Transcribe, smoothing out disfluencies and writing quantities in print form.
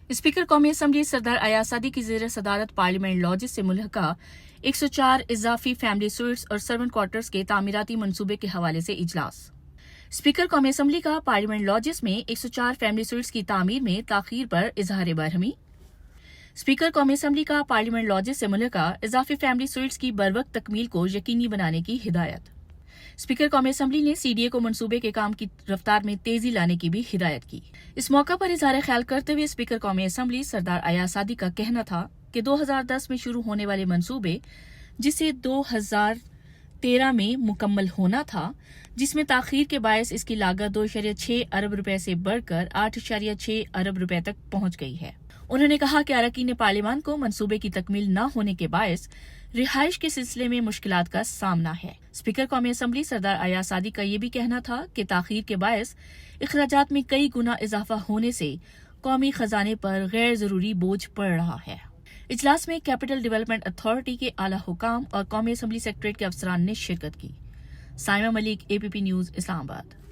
Speaker قومی assembly سردار ایاز صادق کی زیر صدارت پارلیمنٹ لاجز سے ملحقہ 104 اضافی فیملی سوئٹس اور سرونٹ کوارٹرز کے تعمیراتی منصوبے کے حوالے سے اجلاس۔ اسپیکر قومی اسمبلی کا پارلیمنٹ لاجز میں 104 فیملی سوئٹس کی تعمیر میں تاخیر پر اظہار برہمی۔ اسپیکر قومی اسمبلی کا پارلیمنٹ لاجز سے ملحقہ اضافی فیملی سوئٹس کی بروقت تکمیل کو یقینی بنانے کی ہدایت۔ اسپیکر قومی اسمبلی نے سی ڈی اے کو منصوبے کے کام کی رفتار میں تیزی لانے کی بھی ہدایت کی۔ اس موقع پر اظہار خیال کرتے ہوئے اسپیکر قومی اسمبلی سردار ایاز صادق کا کہنا تھا کہ 2010 میں شروع ہونے والے منصوبے جسے 2013 میں مکمل ہونا تھا، جس میں تاخیر کے باعث اس کی لاگت 2.6 ارب روپے سے بڑھ کر 8.6 ارب روپے تک پہنچ گئی ہے۔ انہوں نے کہا کہ اراکین پارلیمان کو منصوبے کی تکمیل نہ ہونے کے باعث رہائش کے سلسلے میں مشکلات کا سامنا ہے۔ اسپیکر قومی اسمبلی سردار ایاز صادق کا یہ بھی کہنا تھا کہ تاخیر کے باعث اخراجات میں کئی گنا اضافہ ہونے سے قومی خزانے پر غیر ضروری بوجھ پڑ رہا ہے۔ اجلاس میں کیپٹل ڈیولپمنٹ اتھارٹی کے اعلیٰ حکام اور قومی اسمبلی سیکریٹریٹ کے افسران نے شرکت کی۔ سائمہ ملک، APP نیوز، اسلام آباد۔